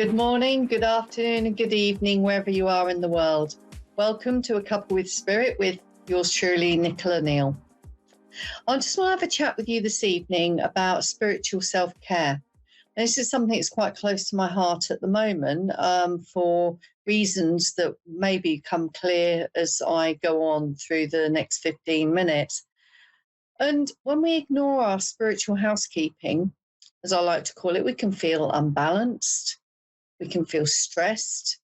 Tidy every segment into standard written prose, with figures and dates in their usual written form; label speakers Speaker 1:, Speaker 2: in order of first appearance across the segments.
Speaker 1: Good morning, good afternoon, and good evening, wherever you are in the world. Welcome to A Cuppa with Spirit with yours truly, Nicola, Neal. I just want to have a chat with you this evening about spiritual self-care. This is something that's quite close to my heart at the moment for reasons that may become clear as I go on through the next 15 minutes. And when we ignore our spiritual housekeeping, as I like to call it, we can feel unbalanced. We can feel stressed,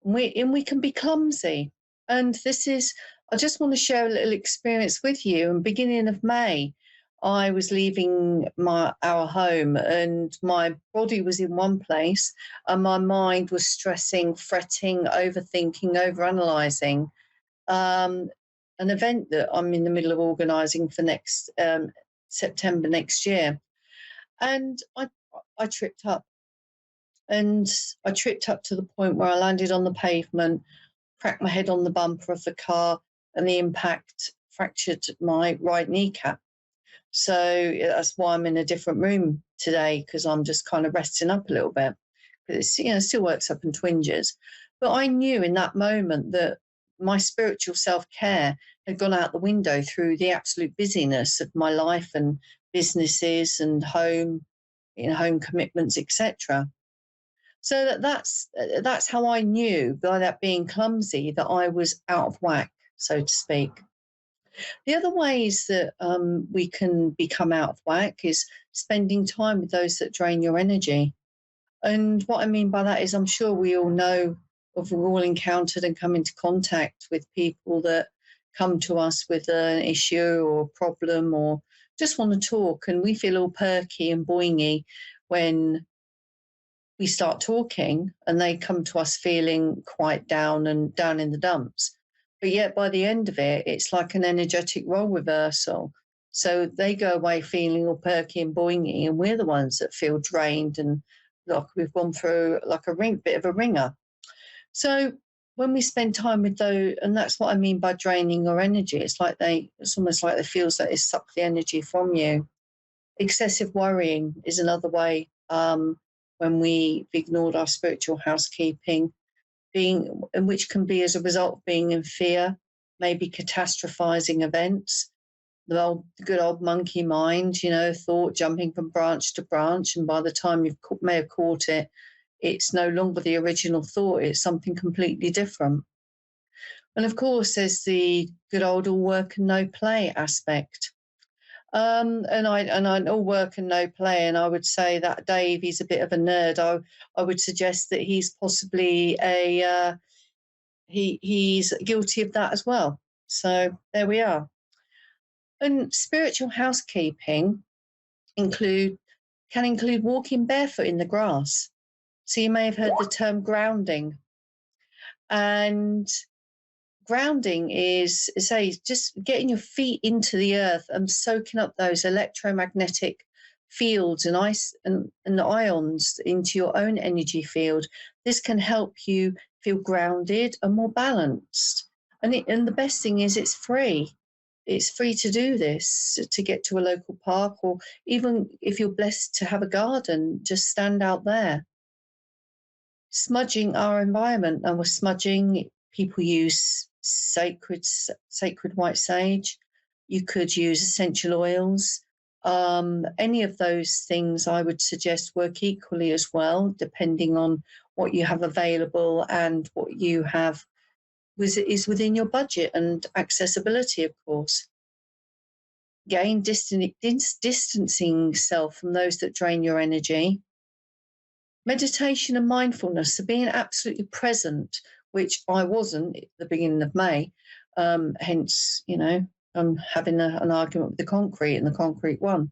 Speaker 1: and we can be clumsy. And I just want to share a little experience with you. In beginning of May, I was leaving our home, and my body was in one place, and my mind was stressing, fretting, overthinking, overanalyzing an event that I'm in the middle of organising for next September next year. And I tripped up. And I tripped up to the point where I landed on the pavement, cracked my head on the bumper of the car, and the impact fractured my right kneecap. So that's why I'm in a different room today, because I'm just kind of resting up a little bit. Because it still works up and twinges. But I knew in that moment that my spiritual self-care had gone out the window through the absolute busyness of my life and businesses and home commitments, etc. So that's how I knew, by that being clumsy, that I was out of whack, so to speak. The other ways that we can become out of whack is spending time with those that drain your energy. And what I mean by that is, I'm sure we all know, we've all encountered and come into contact with people that come to us with an issue or a problem or just want to talk, and we feel all perky and boingy when we start talking, and they come to us feeling quite down in the dumps. But yet by the end of it, it's like an energetic role reversal. So they go away feeling all perky and boingy, and we're the ones that feel drained and like we've gone through like a bit of a ringer. So when we spend time with those, and that's what I mean by draining your energy, it's almost like it feels like it sucks the energy from you. Excessive worrying is another way. When we've ignored our spiritual housekeeping, which can be as a result of being in fear, maybe catastrophizing events, the good old monkey mind, thought jumping from branch to branch, and by the time you may have caught it, it's no longer the original thought, it's something completely different. And of course, there's the good old all work and no play aspect. And I all work and no play, and I would say that Dave, he's a bit of a nerd. I would suggest that he's possibly he's guilty of that as well. So there we are. And spiritual housekeeping can include walking barefoot in the grass. So you may have heard the term grounding. And grounding is, say, just getting your feet into the earth and soaking up those electromagnetic fields and the ions into your own energy field. This can help you feel grounded and more balanced. And the best thing is, it's free. It's free to do this, to get to a local park, or even if you're blessed to have a garden, just stand out there. Smudging our environment, and with smudging, people use sacred white sage. You could use essential oils. Any of those things I would suggest work equally as well, depending on what you have available and what you have is within your budget and accessibility, of course. Again, distancing self from those that drain your energy. Meditation and mindfulness, so being absolutely present, which I wasn't at the beginning of May. Hence, I'm having an argument with the concrete, and the concrete won.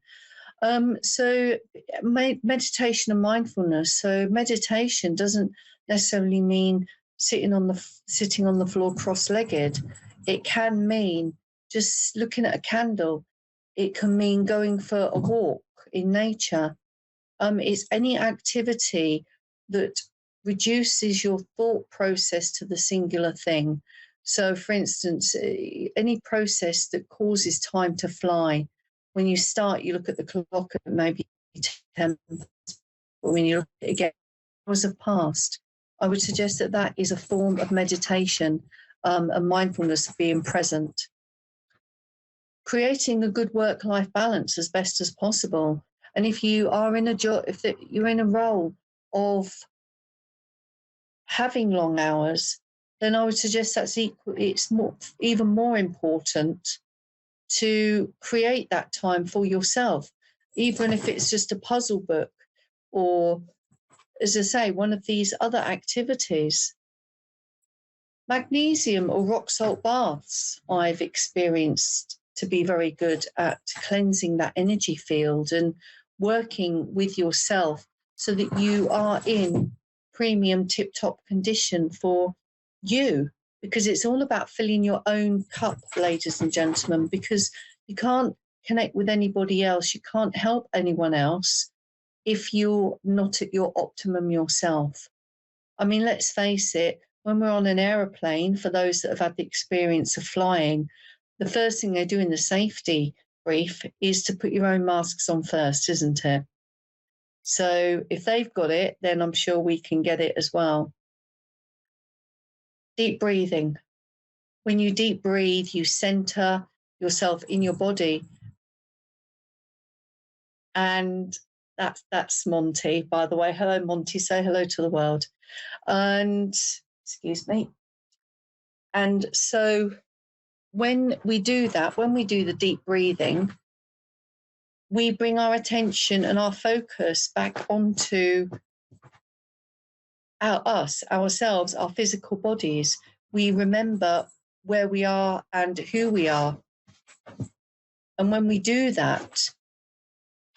Speaker 1: So meditation and mindfulness. So meditation doesn't necessarily mean sitting on the floor cross-legged. It can mean just looking at a candle. It can mean going for a walk in nature. It's any activity that reduces your thought process to the singular thing. So, for instance, any process that causes time to fly. When you start, you look at the clock at maybe 10, but when you look at it again, hours have passed. I would suggest that that is a form of meditation and mindfulness of being present. Creating a good work-life balance as best as possible. And if you are in a job, if you're in a role of having long hours, then I would suggest it's even more important to create that time for yourself, even if it's just a puzzle book or, as I say, one of these other activities. Magnesium or rock salt baths I've experienced to be very good at cleansing that energy field and working with yourself so that you are in premium tip-top condition for you, because it's all about filling your own cup, ladies and gentlemen, because you can't connect with anybody else, you can't help anyone else if you're not at your optimum yourself. I mean, let's face it, when we're on an aeroplane, for those that have had the experience of flying, the first thing they do in the safety brief is to put your own masks on first, isn't it? So if they've got it, then I'm sure we can get it as well. Deep breathing. When you deep breathe, you center yourself in your body. And that's Monty, by the way. Hello, Monty. Say hello to the world. And excuse me. And so when we do that, when we do the deep breathing, we bring our attention and our focus back onto ourselves, our physical bodies. We remember where we are and who we are. And when we do that,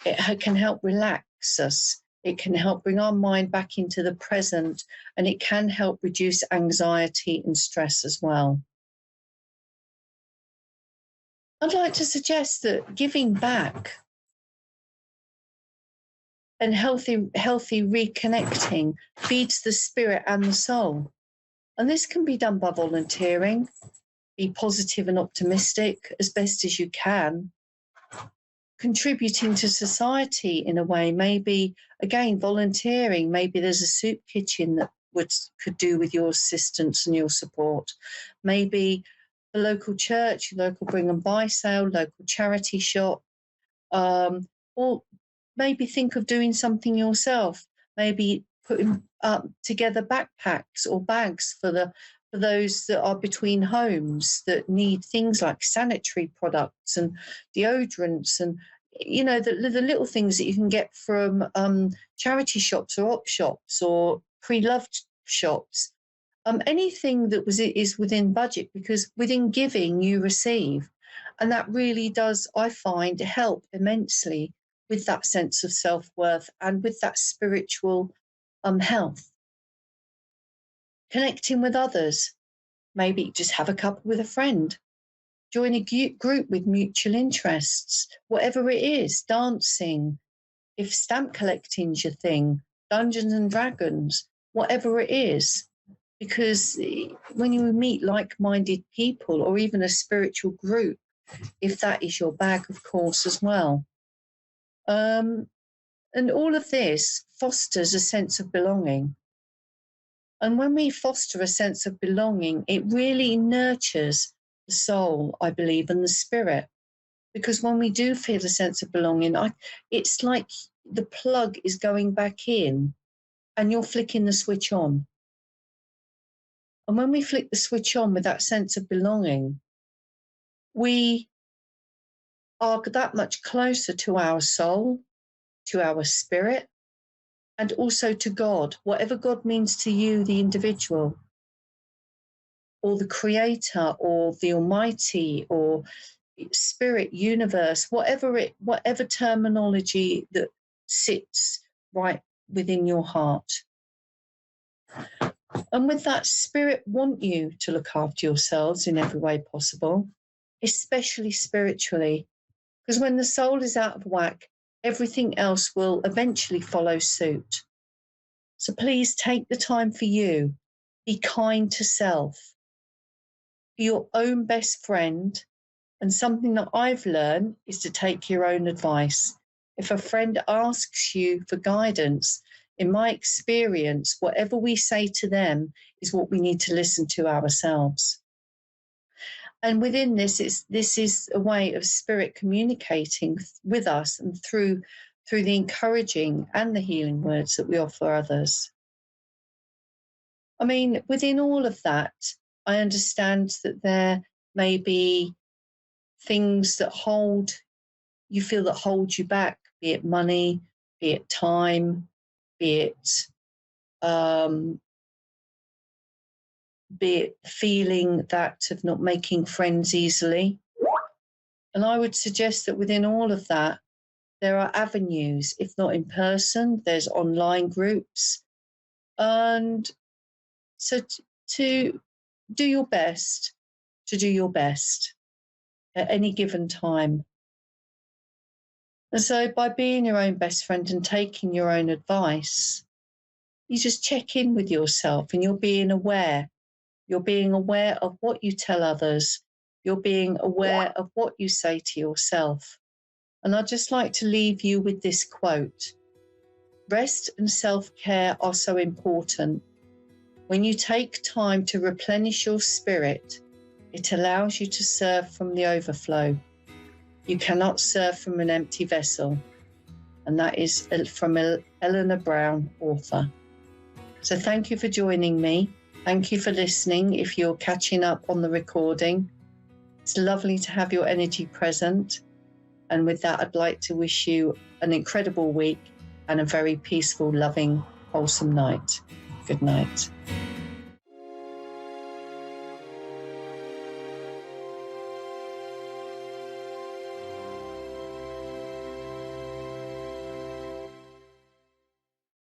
Speaker 1: it can help relax us. It can help bring our mind back into the present, and it can help reduce anxiety and stress as well. I'd like to suggest that giving back and healthy reconnecting feeds the spirit and the soul. And this can be done by volunteering. Be positive and optimistic as best as you can. Contributing to society in a way, maybe, again, volunteering. Maybe there's a soup kitchen that could do with your assistance and your support. Maybe the local church, local bring and buy sale, local charity shop, or maybe think of doing something yourself. Maybe putting together backpacks or bags for those that are between homes that need things like sanitary products and deodorants and, you know, the little things that you can get from charity shops or op shops or pre-loved shops. Anything that is within budget, because within giving you receive. And that really does, I find, help immensely with that sense of self-worth and with that spiritual health. Connecting with others, maybe just have a cup with a friend, join a group with mutual interests, whatever it is, dancing, if stamp collecting's your thing, Dungeons and Dragons, whatever it is. Because when you meet like-minded people or even a spiritual group, if that is your bag, of course, as well. And all of this fosters a sense of belonging. And when we foster a sense of belonging, it really nurtures the soul, I believe, and the spirit. Because when we do feel a sense of belonging, it's like the plug is going back in and you're flicking the switch on. And when we flick the switch on with that sense of belonging, we are that much closer to our soul, to our spirit, and also to God, whatever God means to you, the individual, or the creator, or the almighty, or spirit, universe, whatever terminology that sits right within your heart. And with that, spirit want you to look after yourselves in every way possible, especially spiritually, because when the soul is out of whack, everything else will eventually follow suit. So please take the time for you. Be kind to self. Be your own best friend. And something that I've learned is to take your own advice. If a friend asks you for guidance, In my experience, whatever we say to them is what we need to listen to ourselves. And within this is a way of spirit communicating with us and through the encouraging and the healing words that we offer others. I mean, within all of that, I understand that there may be things that hold you back, be it money, be it time, be it feeling that of not making friends easily. And I would suggest that within all of that, there are avenues, if not in person, there's online groups. And so to do your best, at any given time. And so by being your own best friend and taking your own advice, you just check in with yourself and you're being aware. You're being aware of what you tell others. You're being aware of what you say to yourself. And I'd just like to leave you with this quote. Rest and self-care are so important. When you take time to replenish your spirit, it allows you to serve from the overflow. You cannot serve from an empty vessel. And that is from Eleanor Brown, author. So thank you for joining me. Thank you for listening if you're catching up on the recording. It's lovely to have your energy present. And with that, I'd like to wish you an incredible week and a very peaceful, loving, wholesome night. Good night.